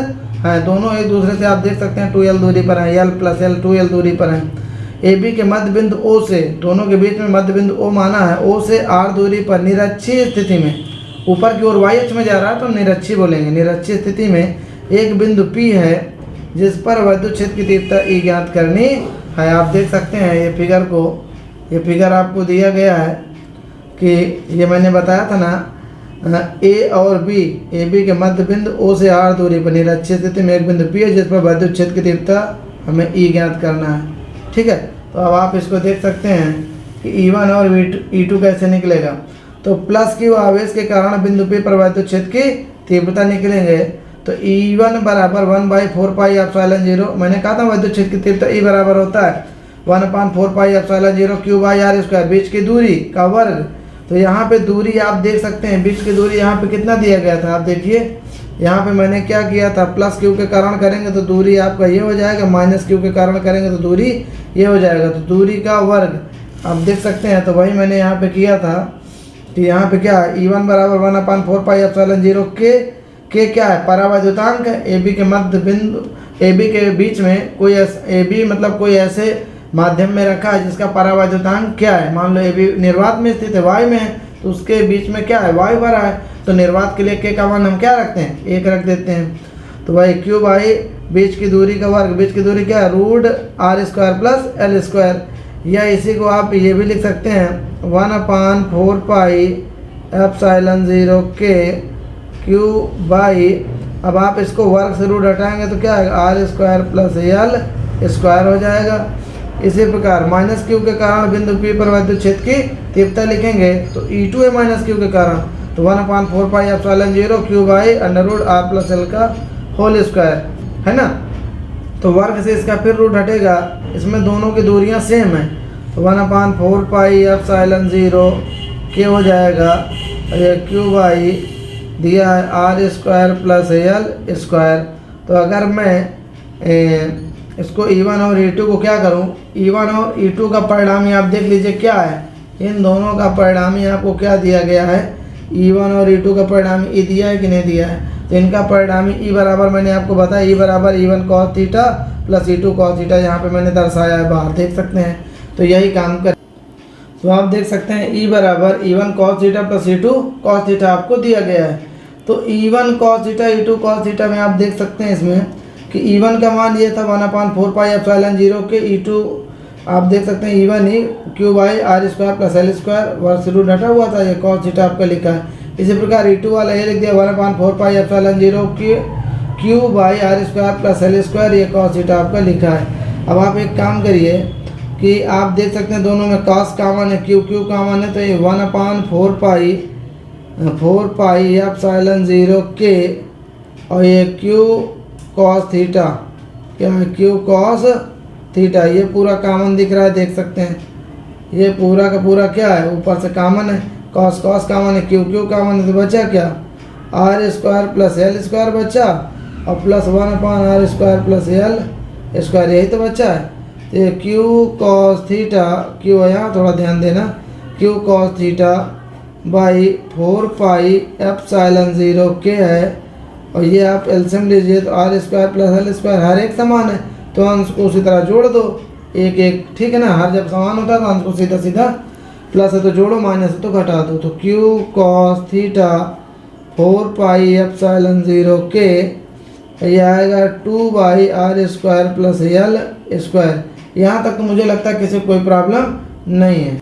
हैं। दोनों एक दूसरे से आप देख सकते हैं 2l दूरी पर हैं, L + L 2l दूरी पर हैं। AB के मध्य बिंदु O से, दोनों के बीच में मध्य बिंदु O माना है, O से R दूरी पर निरक्षीय स्थिति में, ऊपर की ओर YH में जा रहा है तो निरक्षीय बोलेंगे। निरक्षीय स्थिति में एक बिंदु P है जिस पर विद्युत क्षेत्र की तीव्रता E ज्ञात करनी है। आप देख सकते हैं ये फिगर को, ये फिगर आपको दिया गया है कि ये मैंने बताया था ना, A और B, AB के मध्य बिंदु O से R दूरी पर निरक्षीय स्थिति में एक बिंदु P है जिस पर विद्युत क्षेत्र की तीव्रता हमें E ज्ञात करना है। ठीक है, तो अब आप इसको देख सकते हैं कि E1 और E2 कैसे निकलेगा। तो +q आवेश के कारण बिंदु P पर विद्युत क्षेत्र की तीव्रता निकलेंगे। तो E1 बराबर 1/4πε0, मैंने कहा था विद्युत क्षेत्र की तीव्रता E बराबर होता है 1/4πε0 q/r², बीच की दूरी का वर्ग। तो यहाँ पे दूरी आप देख सकते हैं, बीच की दूरी यहाँ पे कितना दिया गया था, आप देखिए यहाँ पे मैंने क्या किया था, +q के कारण करेंगे तो दूरी आपका ये हो जाएगा, -q के कारण करेंगे तो दूरी ये हो जाएगा। तो दूरी का वर्ग आप देख सकते हैं, तो वही मैंने यहाँ पे किया था तो यहाँ पे क्या है E1 बराबर 1/4πε0 के क्या है परावैद्युतांक है। ए बी के मध्य बिंदु ए बी के बीच में कोई ए बी मतलब कोई ऐसे माध्यम में रखा है जिसका परावैद्युतांक क्या है। मान लो ए बी निर्वात में स्थित है, वायु में है, तो उसके बीच में क्या है वायु भरा है। तो निर्वात के लिए के का मान हम क्या रखते हैं 1 रख देते हैं। तो भाई क्यू बाई बीच की दूरी का वर्ग, बीच की दूरी क्या है √r² प्लस l²। या इसी को आप ये भी लिख सकते हैं 1/4πε0 के क्यू बाई, अब आप इसको वर्ग से रूट हटाएंगे तो क्या आएगा r² प्लस l² हो जाएगा। इसी प्रकार माइनस क्यू के कारण बिंदु P पर विद्युत क्षेत्र की तीव्रता लिखेंगे तो E2 है माइनस क्यू के कारण, तो 1/4πε0 q by √r plus l का होल स्क्वायर है ना। तो वर्ग से इसका फिर रूट हटेगा, इसमें दोनों की दूरियां सेम है, तो 1/4πε0 के हो जाएगा। ये क्यू बाई दिया है r² प्लस l²। तो अगर मैं इसको E1 और E2 को क्या करूं, E1 और E2 का परिणामी आप देख लीजिए क्या है। इन दोनों का परिणामी आपको क्या दिया गया है, E1 और E2 का परिणामी E दिया है कि नहीं दिया है। तो इनका परिणामी E बराबर मैंने आपको बताया E बराबर E1 cos theta plus E2 cos theta, यहाँ पे मैंने दर्शाया है, बाहर देख सकते हैं। तो यही काम कर, तो आप देख सकते हैं E बराबर E1 cos theta plus E2 cos theta आपको दिया गया है। तो E1 cos theta E2 cos theta में आप देख सकते हैं इसमें कि E1 का मान ये था 1/4πε0 के, E2 आप देख सकते हैं E1 he Q by r² plus l² वर्ग से रूट हटा हुआ था, ये cos थीटा आपका लिखा है। इसी प्रकार E2 वाला ये लिख दिया 1/4πε0 के Q by r² plus l², ये cos थीटा आपका लिखा है। अब आप एक काम करिए कि आप देख सकते हैं दोनों में cos कॉमन है, क्यू कॉमन है, तो ये 1/4πε0 के और ये क्यू cos थीटा क्या है क्यू cos थीटा, ये पूरा कॉमन दिख रहा है, देख सकते हैं ये पूरा का पूरा क्या है ऊपर से कॉमन है, cos कॉमन है, क्यू कॉमन है, तो बचा क्या r² प्लस l² बचा और प्लस 1/r² प्लस l², यही तो बचा है। तो ये क्यू cos थीटा, क्यू है यहाँ थोड़ा ध्यान देना, क्यू cos थीटा बाई 4πε0 के है, और ये आप एलसीएम लीजिए तो r² प्लस l² हर एक समान है, तो अंश को उसी तरह जोड़ दो एक एक, ठीक है ना। हर जब समान होता है तो अंश को सीधा सीधा प्लस है तो जोड़ो, माइनस है तो घटा दो। तो क्यू cos थीटा 4πε0 के ये आएगा 2/r² प्लस l²। यहाँ तक तो मुझे लगता है किसी कोई प्रॉब्लम नहीं है।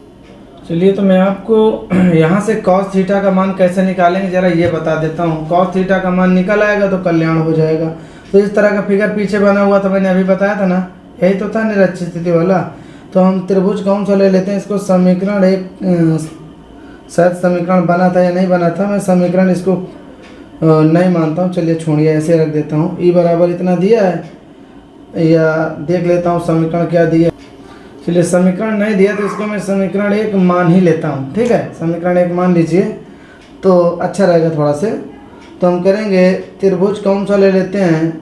चलिए तो मैं आपको यहाँ से cos थीटा का मान कैसे निकालेंगे ज़रा ये बता देता हूँ। cos थीटा का मान निकल आएगा तो कल्याण हो जाएगा। तो इस तरह का फिगर पीछे बना हुआ था, मैंने अभी बताया था ना, यही तो था निरक्षित स्थिति वाला। तो हम त्रिभुज कौन सा ले लेते हैं, इसको समीकरण एक, शायद समीकरण बना था या नहीं बना था, मैं समीकरण इसको नहीं मानता हूँ, चलिए छोड़िए ऐसे रख देता हूँ। E बराबर इतना दिया है, या देख लेता हूँ समीकरण क्या दिया। चलिए समीकरण नहीं दिया तो इसको मैं समीकरण एक मान ही लेता हूँ, ठीक है। समीकरण एक मान लीजिए तो अच्छा रहेगा थोड़ा से। तो हम करेंगे त्रिभुज कौन सा ले लेते हैं,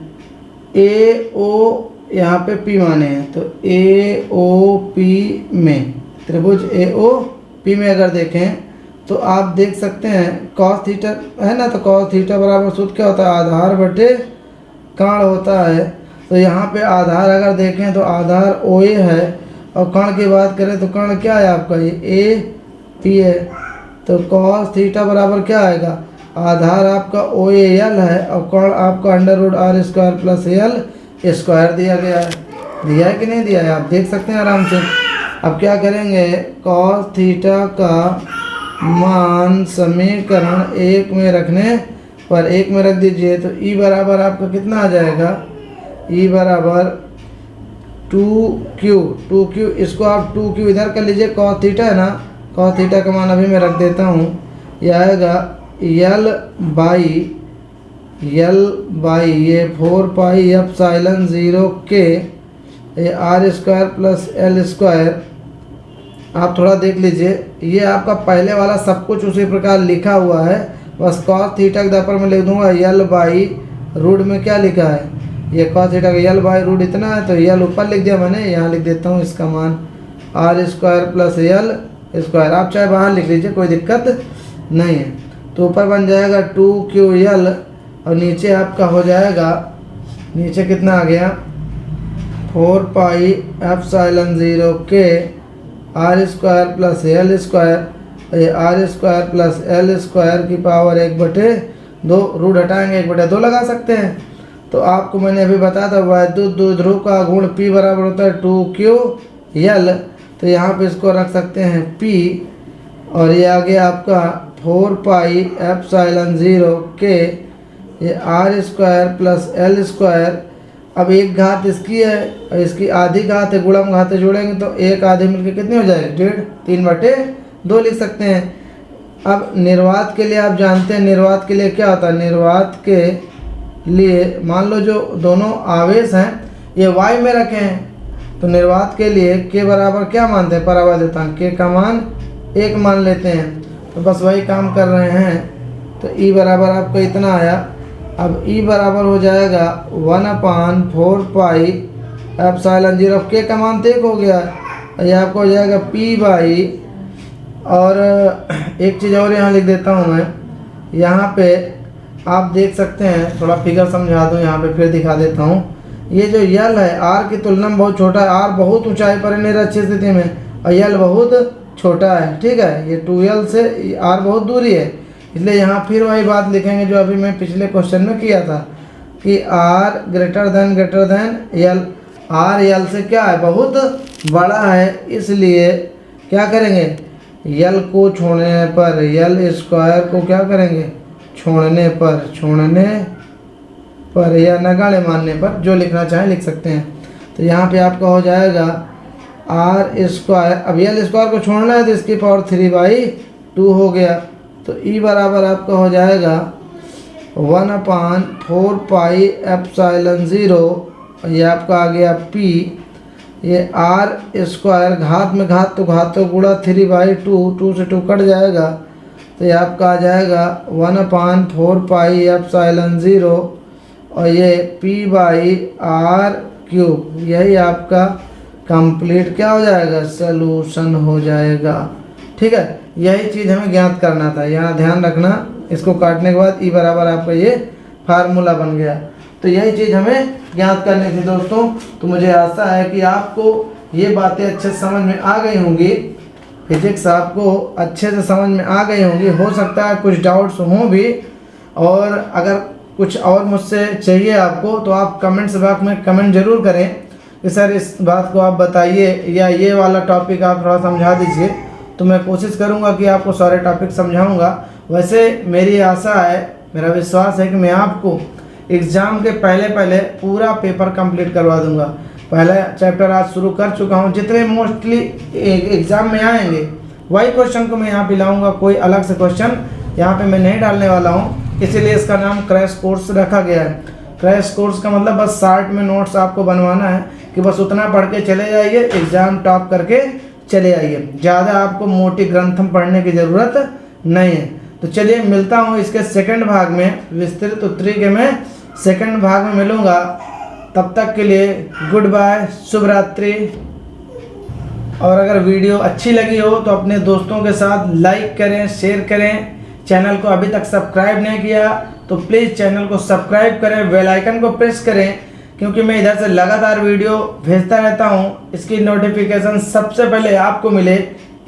ए ओ, यहाँ पे P माने हैं, तो ए ओ पी में, त्रिभुज ए ओ पी में अगर देखें तो आप देख सकते हैं cos थीटा है ना, तो cos थीटा बराबर सूत्र क्या होता है आधार बटे कर्ण होता है। तो यहाँ पे आधार अगर देखें तो आधार OA है, और कर्ण की बात करें तो कर्ण क्या है आपका ये AP है। तो cos थीटा बराबर क्या आएगा, आधार आपका OAL है और कर्ण आपका √r² प्लस l² दिया गया है। दिया है कि नहीं दिया है आप देख सकते हैं आराम से। अब क्या करेंगे, cos थीटा का मान समीकरण एक में रखने पर एक में रख दीजिए, तो E बराबर आपका कितना आ जाएगा, E बराबर 2q, इसको आप 2q इधर कर लीजिए, cos थीटा है ना, cos थीटा का मान अभी मैं रख देता हूँ, यह आएगा l बाई ये 4πε0 के ये r² प्लस l²। आप थोड़ा देख लीजिए, ये आपका पहले वाला सब कुछ उसी प्रकार लिखा हुआ है, बस cos थीटा के दफर में लिख दूंगा l बाई रूट में क्या लिखा है, ये cos थीटा का l बाई रूट इतना है, तो l ऊपर लिख दिया मैंने, यहाँ लिख देता हूँ इसका मान r² प्लस l²। आप चाहे बाहर लिख लीजिए कोई दिक्कत नहीं है। तो ऊपर बन जाएगा 2QL और नीचे आपका हो जाएगा, नीचे कितना आ गया 4 पाई एप्सिलॉन 0 के R square plus L square, ये R square plus L square की पावर 1/2, रूट हटाएंगे 1/2 लगा सकते हैं। तो आपको मैंने अभी बताया था वैद्युत द्विध्रुव का गुण P बराबर होता है 2QL, तो यहाँ पे इसको रख सकते हैं P, और ये आ गया आपका 4 पाई एप्सिलॉन 0 के ये R square plus L square. अब एक घात इसकी है और इसकी आधी घात है, गुणम घात जोड़ेंगे तो एक आधी मिलके कितनी हो जाएगी 1.5, 3/2 लिख सकते हैं। अब निर्वात के लिए आप जानते हैं निर्वात के लिए क्या होता है, निर्वात के लिए मान लो जो दोनों आवेश हैं ये y में रखे हैं, तो निर्वात के लिए k बराबर क्या मानते हैं, परावर्तितांक k का मान 1 मान लेते हैं। तो बस वही काम कर रहे हैं। तो E बराबर आपको इतना आया। अब E बराबर हो जाएगा 1/4 पाई एप्सिलॉन 0, k का मान 1 हो गया, ये आपको हो जाएगा P बाई, और एक चीज़ और यहाँ लिख देता हूँ मैं, यहाँ पे आप देख सकते हैं, थोड़ा फिगर समझा दूँ यहाँ पे फिर दिखा देता हूँ। ये जो यल है आर की तुलना में बहुत छोटा है, आर बहुत ऊंचाई पर है निरक्षीय स्थिति में और यल बहुत छोटा है, ठीक है। ये 2L से आर बहुत दूरी है, इसलिए यहाँ फिर वही बात लिखेंगे जो अभी मैं पिछले क्वेश्चन में किया था कि R greater than L, R L से क्या है बहुत बड़ा है, इसलिए क्या करेंगे यल को छोड़ने पर, यल स्क्वायर को क्या करेंगे छोड़ने पर या नगाड़े मानने पर, जो लिखना चाहें लिख सकते हैं। तो यहाँ पे आपका हो जाएगा आर स्क्वायर, अब यल स्क्वायर को छोड़ना है तो इसकी पावर 3/2 हो गया। तो E बराबर आपका हो जाएगा 1/4 पाई एप्सिलॉन 0, ये आपका आ गया P, ये आर स्क्वायर घात में घात तो गुणा 3/2, 2 से 2 कट जाएगा, तो ये आपका आ जाएगा 1/4 पाई एप्सिलॉन 0 और ये P/r³, यही आपका कंप्लीट क्या हो जाएगा सलूशन हो जाएगा, ठीक है। यही चीज़ हमें ज्ञात करना था, यहाँ ध्यान रखना। इसको काटने के बाद E बराबर आपका ये फार्मूला बन गया। तो यही चीज़ हमें ज्ञात करनी थी दोस्तों। तो मुझे आशा है कि आपको ये बातें अच्छे से समझ में आ गई होंगी, फिजिक्स आपको अच्छे से समझ में आ गई होंगी। हो सकता है कुछ डाउट्स हों भी, और अगर कुछ और मुझसे चाहिए आपको तो आप कमेंट्स बॉक्स में कमेंट ज़रूर करें कि सर इस बात को आप बताइए या ये वाला टॉपिक आप थोड़ा समझा दीजिए, तो मैं कोशिश करूँगा कि आपको सारे टॉपिक समझाऊँगा। वैसे मेरी आशा है, मेरा विश्वास है कि मैं आपको एग्ज़ाम के पहले पूरा पेपर कंप्लीट करवा दूँगा। पहला चैप्टर आज शुरू कर चुका हूँ, जितने मोस्टली एग्ज़ाम में आएंगे वही क्वेश्चन को मैं यहाँ पे लाऊंगा, कोई अलग से क्वेश्चन यहाँ पे मैं नहीं डालने वाला हूँ, इसीलिए इसका नाम क्रैश कोर्स रखा गया है। क्रैश कोर्स का मतलब बस 60 में नोट्स आपको बनवाना है कि बस उतना पढ़ के चले जाइए, एग्ज़ाम टॉप करके चले आइए। ज़्यादा आपको मोटी ग्रंथम पढ़ने की ज़रूरत नहीं है। तो चलिए मिलता हूँ इसके सेकंड भाग में, विस्तृत उत्तरी के मैं सेकंड भाग में मिलूँगा। तब तक के लिए गुड बाय, शुभ रात्रि। और अगर वीडियो अच्छी लगी हो तो अपने दोस्तों के साथ लाइक करें, शेयर करें। चैनल को अभी तक सब्सक्राइब नहीं किया तो प्लीज़ चैनल को सब्सक्राइब करें, बेल आइकन को प्रेस करें, क्योंकि मैं इधर से लगातार वीडियो भेजता रहता हूं। इसकी नोटिफिकेशन सबसे पहले आपको मिले,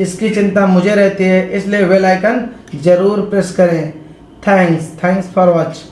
इसकी चिंता मुझे रहती है, इसलिए बेल आइकन ज़रूर प्रेस करें। Thanks for watch.